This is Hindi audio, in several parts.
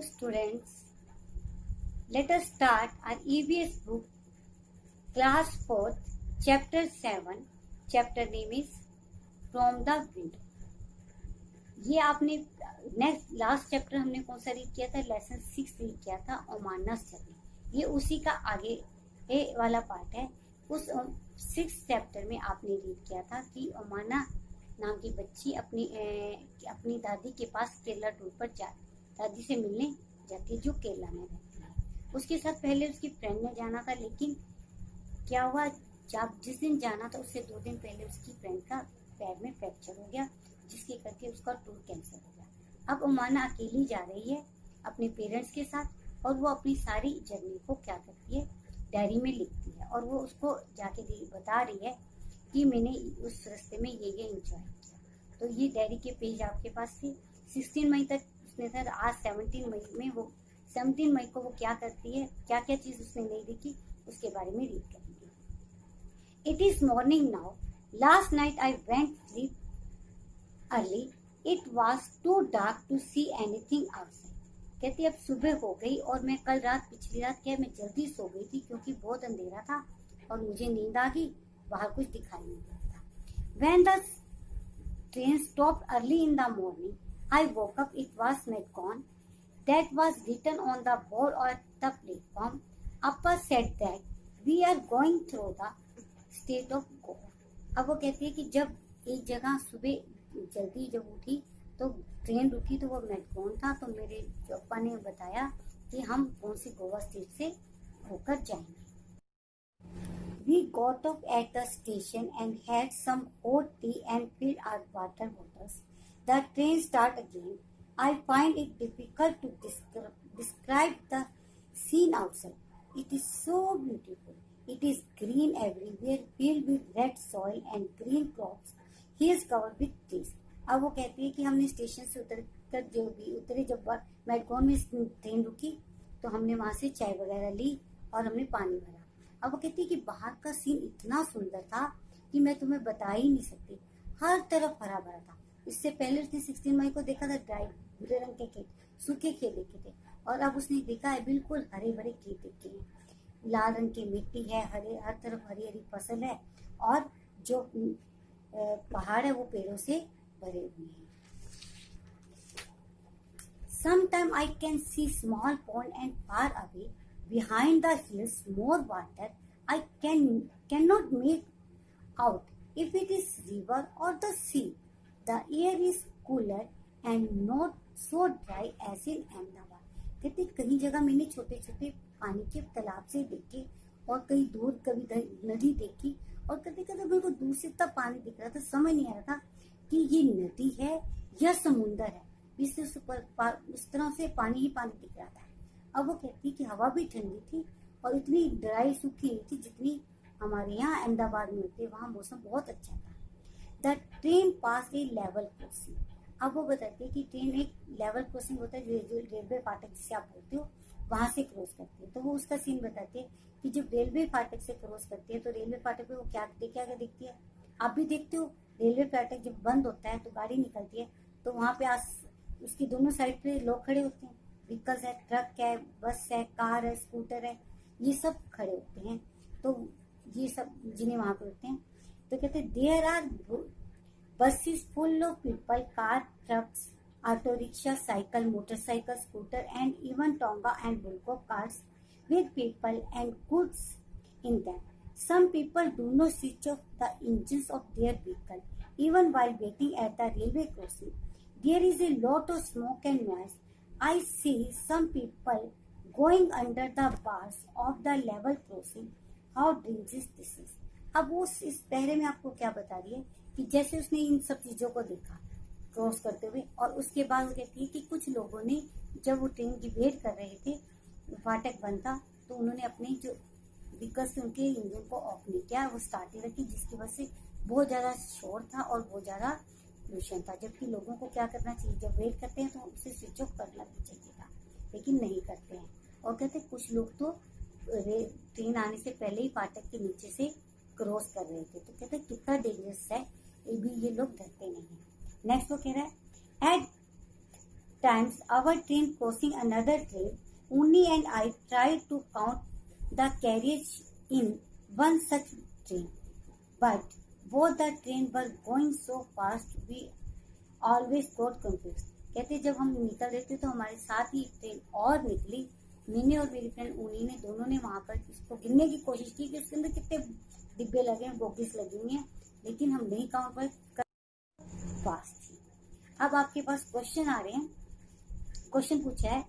students, let us start our EVS book, class 4th, chapter 7. Chapter name is From the Window. ये आपने नेक्स्ट लास्ट चैप्टर हमने कौन सा रीड किया था? लेसन 6 रीड किया था, ओमानस जर्नी। ये उसी का आगे वाला पार्ट है। उस 6 चैप्टर में आपने रीड किया था कि ओमाना नाम की बच्ची अपनी दादी के पास केरला टूर पर दादी से मिलने जाती है जो केरला में रहती है। उसके साथ पहले उसकी फ्रेंड ने जाना था, लेकिन क्या हुआ, जब जिस दिन जाना था उससे 2 दिन पहले उसकी फ्रेंड का पैर में फ्रैक्चर हो गया, जिसके करके उसका टूर कैंसिल हो गया। अब ओमाना अकेली जा रही है अपने पेरेंट्स के साथ, और वो अपनी सारी जर्नी को क्या करती है, डायरी में लिखती है, और वो उसको जाके बता रही है कि मैंने उस रास्ते में ये एंजॉय किया। तो ये डायरी के पेज आपके पास थे। 16 मई तक उसने था, आज 17 मई को वो क्या करती है, क्या क्या चीज उसने नहीं देखी, उसके बारे में रीड करेंगे। It is morning now, last night I went sleep early, it was too dark to see anything outside. कहती अब सुबह हो गई और मैं पिछली रात क्या मैं जल्दी सो गई थी क्योंकि बहुत अंधेरा था और मुझे नींद आ गई, बाहर कुछ दिखाई नहीं देता। When the train stopped early in the morning, I woke up, it was Metcon. That was written on the board at the platform. Upper said that we are going through the state of Goa. अब वो कहती है कि जब एक जगह सुबह जल्दी जब उठी तो ट्रेन रुकी तो वो मेटकॉन था, तो मेरे पापा ने बताया कि हम कौन सी गोवा स्टेट से होकर जाएंगे। We got off at the station and had some hot tea and filled our water bottles. The train started again. I find it difficult to describe the scene outside. It is so beautiful. It is green everywhere, filled with red soil and green crops. Hills covered with trees. अब वो कहती है कि हमने स्टेशन से जब मेटकॉन में ट्रेन रुकी तो हमने वहाँ से चाय वगैरह ली और हमने पानी भरा। अब वो कहती है कि बाहर का सीन इतना सुंदर था कि मैं तुम्हें बता ही नहीं सकती, हर तरफ हरा भरा था। इससे पहले उसने 16 मई को देखा था ड्राई भूरे रंग के खेत, सूखे खेत देखे थे, और अब उसने देखा है बिल्कुल हरे भरे खेत देखे हैं, लाल रंग की मिट्टी है, हर तरफ हरी हरी फसल है, और जो पहाड़ है वो पेड़ों से भरे हुए हैं। Sometime I can see small pond and far away behind the hills more water. I cannot make out if it is river or the sea. The air is cooler and not so dry as in Ahmedabad. कहते कहीं जगह मैंने छोटे छोटे पानी के तालाब से देखे और कहीं दूर कभी नदी देखी, और कभी कभी मेरे को दूर से इतना पानी दिख रहा था, समझ नहीं आ रहा था कि ये नदी है या समुंदर है। उस तरह से पानी ही पानी दिख रहा था। अब वो कहती कि हवा भी ठंडी थी और इतनी ड्राई सूखी नहीं थी जितनी हमारे यहाँ अहमदाबाद में होती है, वहाँ मौसम बहुत अच्छा था। The train pass A level crossing. अब वो बताती है कि ट्रेन एक लेवल क्रॉसिंग होता है, जो रेलवे फाटक जिसे आप बोलते हो वहां से क्रॉस करती है। तो वो उसका सीन बताती है कि जब रेलवे फाटक से क्रॉस करती है तो रेलवे फाटक पे वो क्या देखती है, आप भी देखते हो। रेलवे फाटक जब बंद होता है तो गाड़ी निकलती है तो वहां पे उसकी दोनों साइड पे लोग खड़े होते हैं, व्हीकल्स है, ट्रक है, बस है, कार है, स्कूटर है, ये सब खड़े होते हैं। तो ये सब जिन्हें वहां पे होते हैं, तो कहते हैं there are buses full of people, car, trucks, auto rickshaw, cycle, motorcycle, scooter and even tonga and bullock carts with people and goods in them. Some people do not switch off the engines of their vehicle even while waiting at the railway crossing. There is a lot of smoke and noise. I see some people going under the bars of the level crossing. How dangerous this is. अब वो इस पहरे में आपको क्या बता रही है कि जैसे उसने इन सब चीजों को देखा क्रॉस करते हुए, और उसके बाद वो कहती है कि कुछ लोगों ने जब वो ट्रेन की वेट कर रहे थे, फाटक बंद था, तो उन्होंने अपने जो व्हीकल से उनके इंजन को ऑफ नहीं किया, वो स्टार्ट ही रखी, जिसकी वजह से बहुत ज़्यादा शोर था और बहुत ज़्यादा पोल्यूशन था। जबकि लोगों को क्या करना चाहिए, जब वेट करते हैं तो उसे स्विच ऑफ करना भी चाहिए था, लेकिन नहीं करते हैं। और कहते कुछ लोग तो ट्रेन आने से पहले ही फाटक के नीचे से क्रॉस कर रहे थे। तो कहते कितना डेंजरस है, ये लोग डरते नहीं है। नेक्स्ट वो कह रहा है eight times our train crossing another train. Uni and I tried to count the carriage in one such train, but both the train were going so fast we always got confused. कहते जब हम निकल रहे थे तो हमारे साथ ही एक ट्रेन और निकली. मैंने और मेरी फ्रेंड ऊनी ने दोनों ने वहां पर इसको गिनने की कोशिश की कि उसके अंदर कितने डिब्बे लगे हैं, बोगीज लगी हुई हैं, लेकिन हम नहीं काउंट पर फास्ट थी. अब आपके पास क्वेश्चन आ रहे हैं. क्वेश्चन पूछा है,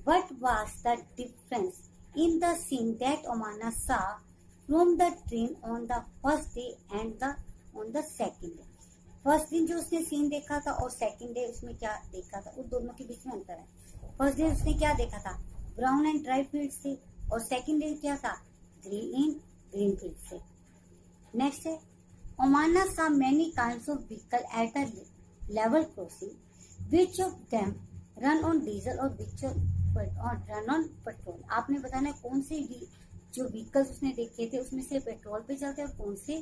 what was the difference in the scene that Omana saw from the train on the first day and on the second day. First दिन जो उसने सीन देखा था और सेकेंड डे उसमें क्या देखा था, उस दोनों के बीच में अंतर है. फर्स्ट डे उसने क्या देखा था, ब्राउन एंड ड्राई फील्ड्स थे, और सेकेंड डे क्या था, ग्रीन फील्ड्स थे. नेक्स्ट है, ओमाना सा many kinds of vehicle at the level crossing. Which of them run on diesel और which run on petrol? आपने बताना है कौन से जो व्हीकल्स उसने देखे थे उसमें से पेट्रोल पे चलते हैं और कौन से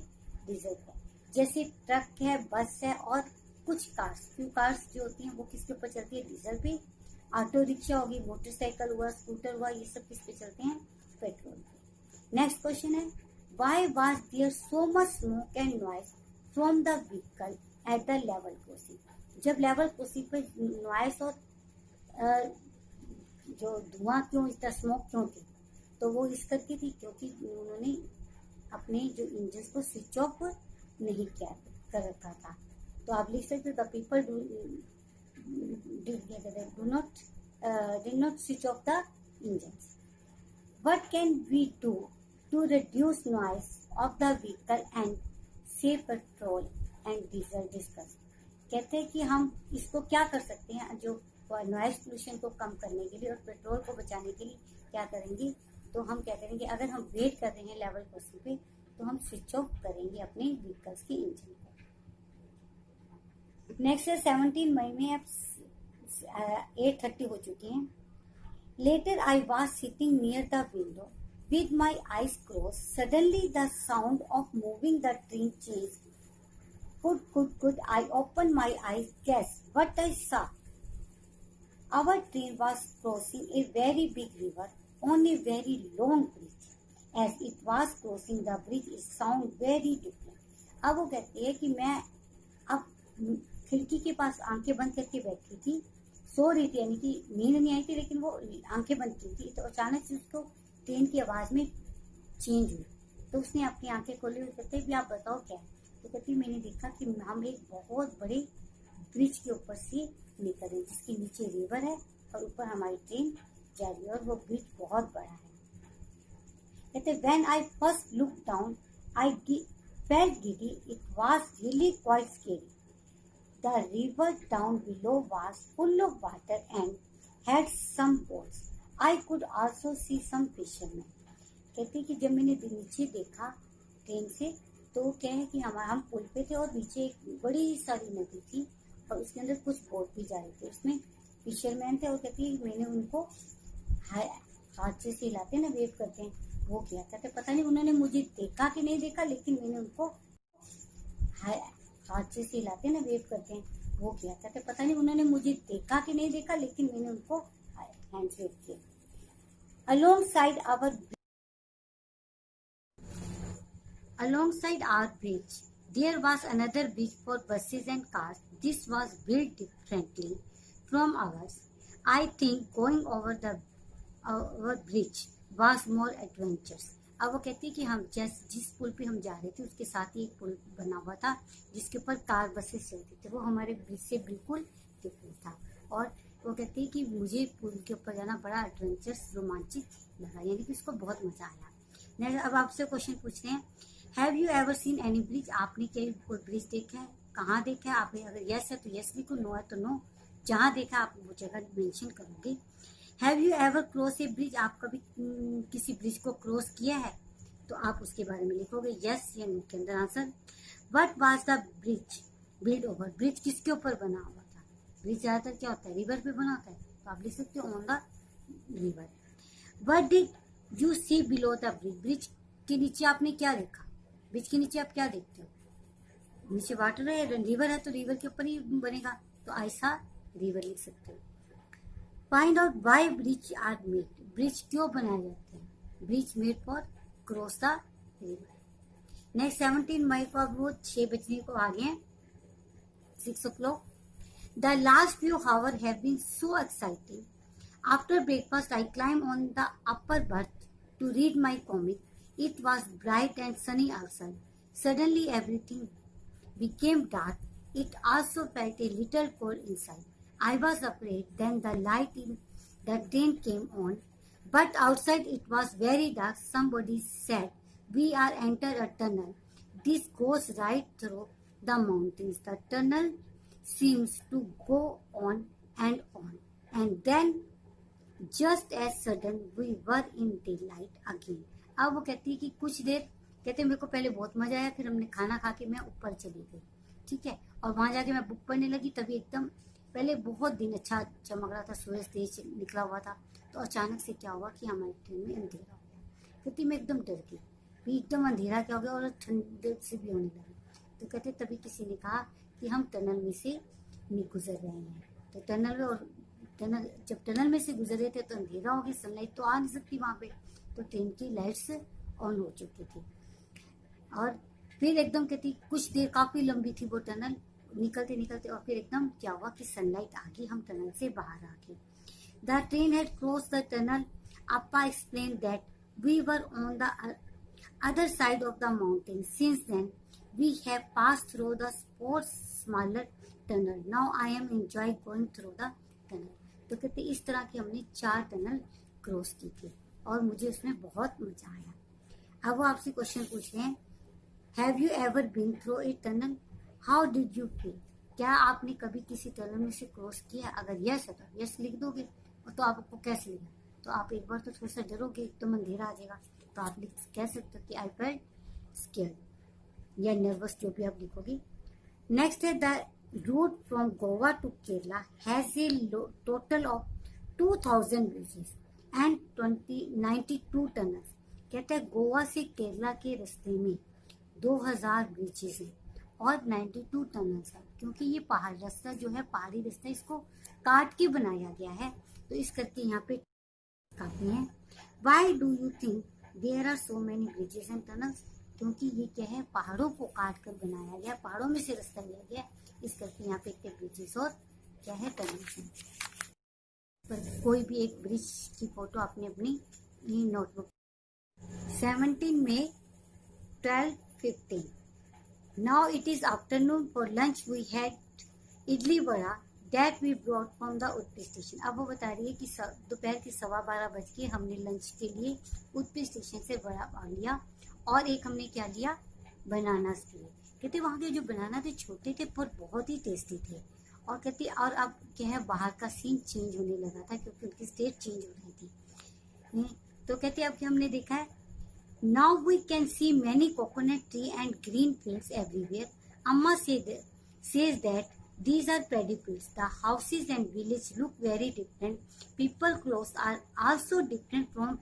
डीजल पे. जैसे ट्रक है, बस है और कुछ कार्स. फ्यू कार्स जो होती हैं वो किसके ऊपर चलती है, डीजल पे. ऑटो रिक्शा होगी, मोटरसाइकिल हुआ, स्कूटर हुआ, ये सब किस पे चलते हैं, पेट्रोल पे. नेक्स्ट क्वेश्चन है, why was there so much smoke and noise from the vehicle at the level crossing. जब लेवल क्रॉसिंग पर नॉइस और जो धुआं क्यों, इतना स्मोक क्यों थी, तो वो इस करके थी क्योंकि उन्होंने अपने जो इंजन को स्विच ऑफ नहीं किया कर रखा था. तो आप लिख सकते हो, the people did not switch off the engines. What can we do to reduce noise of the vehicle and save petrol and diesel? Discuss. कहते हैं कि हम इसको क्या कर सकते हैं, जो नॉइज पोल्यूशन को कम करने के लिए और पेट्रोल को बचाने के लिए क्या करेंगे. तो हम क्या करेंगे, अगर हम वेट कर रहे हैं लेवल क्रॉसिंग पे तो हम स्विच ऑफ करेंगे अपने व्हीकल्स के इंजन को. नेक्स्ट है 17 मई में अब 8:30 हो चुकी हैं. Later I was sitting near the window with my eyes closed. Suddenly the sound of moving the train changed. Good. I opened my eyes. Guess what I saw? Our train was crossing a very big river on a very long bridge. As it was crossing the bridge, it sounded very different. अब वो कहती है कि मैं अब खिड़की के पास आंखें बंद करके बैठी थी, सो रही थी, यानी कि नींद नहीं आई थी लेकिन वो आंखें बंद की थी. तो अचानक से उसको ट्रेन की आवाज में चेंज हुई. तो उसने अपनी आंखें खोली हुई. कहते भी आप बताओ क्या है. तो कहती मैंने देखा कि हम एक बहुत बड़े ब्रिज के ऊपर से निकल रहे हैं जिसके नीचे रिवर है और ऊपर हमारी ट्रेन जा रही है और वो ब्रिज बहुत बड़ा है. कहते when I first look down I felt giddy. It was really quite scary. The river down below was full of water and had some boats. I could also see some fishermen. कहते कि जब मैंने नीचे देखा ट्रेन से तो क्या है कि हम पुल पे थे और नीचे एक बड़ी सारी नदी थी और उसके अंदर कुछ बोट भी जा रही थी, उसमें फिशरमैन थे. और कहती मैंने उनको हाथ से हिलाते ना, वेव करते हैं, वो किया. कहते पता नहीं उन्होंने मुझे देखा कि नहीं देखा, लेकिन मैंने उनको हाथ से हिलाते ना, वेव करते हैं, वो किया. कहते पता नहीं उन्होंने मुझे देखा कि नहीं देखा, लेकिन मैंने उनको हैंड्स वेव किए. Alongside our bridge, there was another bridge for buses and cars. This was built differently from ours. I think going over our bridge was more adventurous. अब वो कहती है कि हम जिस पुल पे हम जा रहे थे उसके साथ ही एक पुल बना हुआ था जिसके ऊपर कार बसेस चलती थी. वो हमारे ब्रिज से बिल्कुल डिफरेंट था. और वो कहती है कि मुझे पुल के ऊपर जाना बड़ा एडवेंचरस, रोमांचित लगा, यानी कि उसको बहुत मजा आया. नेक्स्ट अब आपसे क्वेश्चन पूछते हैं, have you ever seen any bridge? आपने क्या कोई ब्रिज देखा है, कहाँ देखा है आपने? अगर यस है तो यस लिखो, नो है तो नो. जहाँ देखा आप वो जगह मेंशन करोगे. Have you ever cross A bridge? आप कभी किसी ब्रिज को क्रॉस किया है तो आप उसके बारे में लिखोगे यस या नो के अंदर answer. What was the bridge build over? Bridge किसके ऊपर बना हुआ था? ब्रिज ज्यादातर क्या होता है, रिवर पे बना होता है, तो आप लिख सकते हो on the river. What did you see below the bridge? Bridge के नीचे आपने क्या देखा? ब्रिज के नीचे आप क्या देखते हो? नीचे वाटर है, रिवर है, तो रिवर के ऊपर ही बनेगा, तो आई सा रिवर लिख सकते हो. Find out why bridge are made, bridge क्यों बनाए जाते हैं, bridge made for cross the river. Next 17 मई को अब वो 6 बजने को आ गए हैं, 6 o'clock. The last few hours have been so exciting. After breakfast, I climbed on the upper berth to read my comic. It was bright and sunny outside. Suddenly, everything became dark. It also felt a little cold inside. I was afraid. Then the light in the train came on, but outside it was very dark. Somebody said, "We are enter a tunnel. This goes right through the mountains." The tunnel seems to go on, and then just as sudden we were in daylight again. अब वो कहती है कि कुछ देर, कहते मेरे को पहले बहुत मजा आया, फिर हमने खाना खा के मैं ऊपर चली गई, ठीक है, और वहां जाके मैं बुक पढ़ने लगी, तभी एकदम पहले बहुत दिन अच्छा चमक रहा था, सूरज तेज निकला हुआ था, तो अचानक से क्या हुआ कि हमारी ट्रेन में अंधेरा हो गया। कहती मैं एकदम डर गई, भी एकदम अंधेरा क्या हो गया, और ठंड से भी होने लगी। तो कहते तभी किसी ने कहा कि हम टनल में से गुजर रहे हैं। तो टनल में, और टनल जब टनल में से गुजर रहे थे तो अंधेरा हो गया, सनलाइट तो आ नहीं सकती वहाँ पे, तो ट्रेन की लाइट्स ऑन हो चुकी थी। और फिर एकदम कहती कुछ देर काफ़ी लंबी थी वो टनल, निकलते निकलते, और फिर एकदम क्या हुआ कि सनलाइट आ गई, हम टनल से बाहर आ गए। The train had cross the tunnel. Appa explained that we were on the other side of the mountain. Since then, we have passed through the smaller tunnel. Now I am enjoying going through the tunnel. तो कहते इस तरह की हमने 4 टनल क्रॉस की थी और मुझे उसमें बहुत मजा आया। अब वो आपसे क्वेश्चन पूछ रहे हैं, have you ever been through a tunnel, how did you feel, क्या आपने कभी किसी टनल में से क्रॉस किया? अगर यस है तो यस लिख दोगे, तो आपको कैसे लिखा, तो आप एक बार तो थोड़ा सा डरोगे, एकदम अंधेरा आ जाएगा, तो आप कह सकते हो कि आई फेल्ट स्केयर्ड या नर्वस, जो भी आप लिखोगे। नेक्स्ट है the route from Goa to Kerala has a total of 2000 bridges and 92 tunnels. कहते हैं गोवा से केरला के रास्ते में 2000 ब्रिजेस हैं और 92 टनल्स है, क्योंकि ये पहाड़ रास्ता जो है, पहाड़ी रास्ता, इसको काट के बनाया गया है, तो इस करके यहाँ पे काफी है। Why do you think there are so many bridges and tunnels, क्योंकि ये क्या है, पहाड़ों को काट कर बनाया गया, पहाड़ों में से रास्ता लिया गया, इस करके यहाँ पे इतने ब्रिजेस और क्या है, टनल्स हैं। पर कोई भी एक ब्रिज की फोटो आपने अपनी notebook. 17 May 12:15। Now it is afternoon. For lunch we had idli vada that we brought from the Udupi station. अब वो बता रही है कि दोपहर के 12:15 बज के हमने लंच के लिए उडुपी स्टेशन से वड़ा लिया, और एक हमने क्या लिया, बनानास लिए। कहते वहाँ के जो बनाना थे छोटे थे पर बहुत ही टेस्टी थे, और कहती और अब क्या है, बाहर का सीन चेंज होने लगा था क्योंकि उनकी स्टेट चेंज हो रही थी। तो कहते अब क्या हमने देखा है, now we can see many coconut tree and green fields everywhere. Amma says that these are paddy fields. The houses and village look very different. People clothes are also different from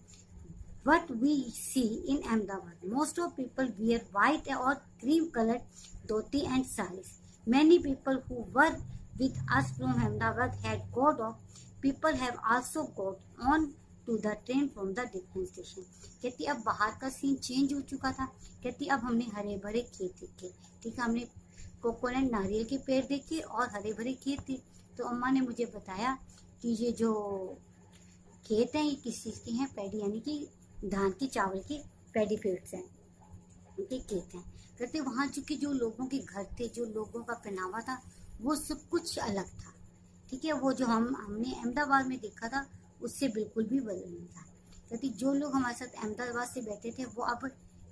what we see in Ahmedabad. Most of people wear white or cream colored dhoti and saris. Many people who were with us from Ahmedabad had got off. People have also got on to the train from the different station. कहती अब बाहर का सीन चेंज हो चुका था। कहती अब हमने हरे भरे खेत देखे, ठीक है, हमने कोकोनट नारियल के पेड़ देखे और हरे भरे खेत थे। तो अम्मा ने मुझे बताया कि ये जो खेत हैं ये किस चीज़ के हैं, पैडी यानी कि धान की, चावल के पैडी फील्ड्स हैं, उनके खेत हैं। कहते वहाँ चूँकि जो लोगों के घर थे, जो लोगों का पहनावा था, वो सब कुछ अलग था, ठीक है, वो जो हमने अहमदाबाद में देखा था उससे बिल्कुल भी बदल नहीं था। कहती जो लोग हमारे साथ अहमदाबाद से बैठे थे वो अब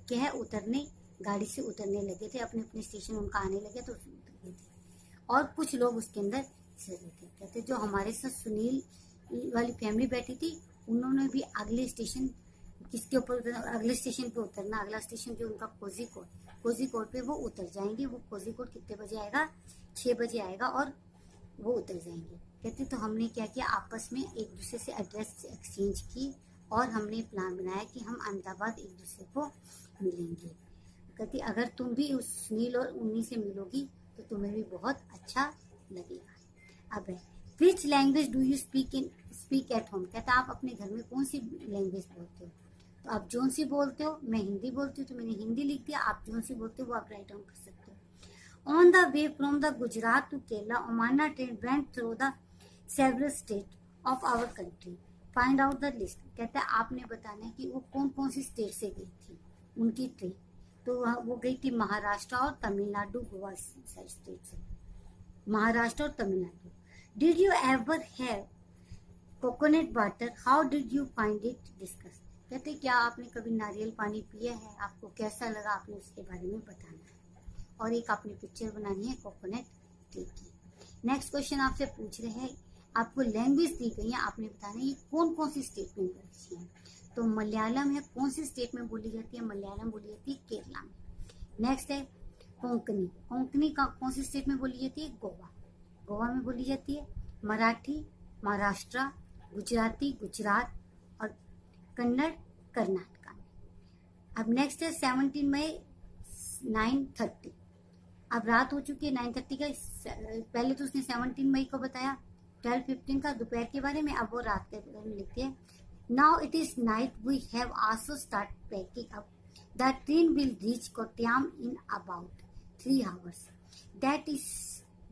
क्या है, उतरने, गाड़ी से उतरने लगे थे, अपने अपने स्टेशन उनका आने लगे तो उसमें उतर गए थे, और कुछ लोग उसके अंदर चल रहे थे। कहते जो हमारे साथ सुनील वाली फैमिली बैठी थी, उन्होंने भी अगले स्टेशन, किसके ऊपर उतरना, अगले स्टेशन पे उतरना, अगला स्टेशन जो उनका कोझीकोड पे वो उतर जाएंगे। वो कोझीकोड कितने बजे आएगा, 6 बजे आएगा, और वो उतर जाएंगे। कहते तो हमने क्या किया, आपस में एक दूसरे से एड्रेस एक्सचेंज की और हमने प्लान बनाया कि हम अहमदाबाद एक दूसरे को मिलेंगे। कहती अगर तुम भी उस सुनील और उन्हीं से मिलोगी तो तुम्हें भी बहुत अच्छा लगेगा। अब which language do you speak at home, कहता है आप अपने घर में कौन सी लैंग्वेज बोलते हो। तो आप जोन सी बोलते हो, मैं हिंदी बोलती हूँ तो मैंने हिंदी लिख दिया, आप जोन सी बोलते हो वो आप राइट डाउन कर सकते हो। On the way from the Gujarat to Kerala Omana train went through the several state of our country, find out the list, कहता है आपने बताना है कि वो कौन कौन सी स्टेट से गई थी उनकी ट्रेन। तो वो गई थी महाराष्ट्र और तमिलनाडु, गोवा स्टेट से, महाराष्ट्र और Tamil Nadu. Did you ever have coconut water, how did you find it, discuss, कहते क्या आपने कभी नारियल पानी पिया है, आपको कैसा लगा, आपने उसके बारे में बताना है। और एक आपने पिक्चर बनानी है कोकोनट ट्री की। नेक्स्ट क्वेश्चन आपसे पूछ रहे हैं, आपको लैंग्वेज दी गई है, आपने बताना है ये कौन कौन सी स्टेट में बोली है। तो मलयालम है, कौन सी स्टेट में बोली जाती है, मलयालम बोली जाती है केरला में। नेक्स्ट है कोंकणी, कोंकणी का कौन सी स्टेट में बोली जाती है, गोवा, गोवा में बोली जाती है। मराठी महाराष्ट्र, गुजराती गुजरात और कन्नड़ कर्नाटका में। अब नेक्स्ट है 17 मई 9:30, अब रात हो चुकी है 9:30 का, पहले तो उसने 17 मई को बताया 12:15 का दोपहर के बारे में, अब वो रात के बारे में लिखते हैं। Now it is night, we have also start packing up, the train will reach Kottayam in about 3 hours, that is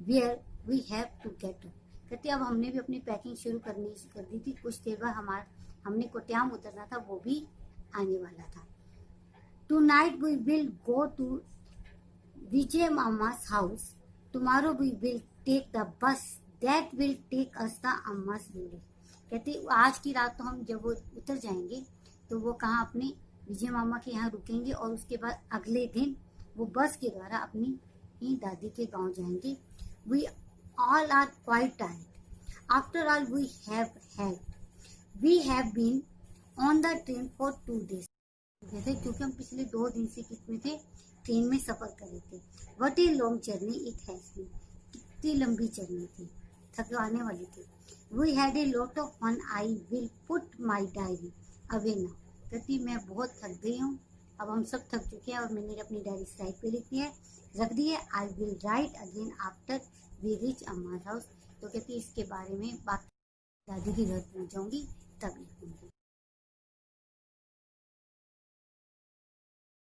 where we have to get on, कहते अब हमने भी अपनी पैकिंग शुरू कर दी थी, कुछ देर बाद हमने कोट्टायम उतरना था, वो भी आने वाला था। Tonight we will go to Vijay मामा's house, tomorrow we will take the bus that will take us the अम्मा's विलेज, कहते आज की रात तो हम जब वो उतर जाएंगे तो वो कहाँ अपने विजय मामा के यहाँ रुकेंगे और उसके बाद अगले दिन वो बस के द्वारा अपनी ही दादी के गांव जाएंगे। We all are quite tired. After all, we have been on the train for 2 days. जैसे क्योंकि हम पिछले 2 दिन से कितने थे, ट्रेन में सफर कर रहे थे। What a long journey it has been. कितनी लंबी जर्नी थी, थकाने वाली थी। We had a lot of fun. I will put my diary away now. कहती मैं बहुत थक गई हूँ, अब हम सब थक चुके हैं और मैंने अपनी डायरी साइड पे लिख दी है, रख दी है। I will write again after we reach अम्मा's हाउस, तो कहती इसके बारे में बात दादी के घर पहुँच जाऊँगी तब लिखूँगी।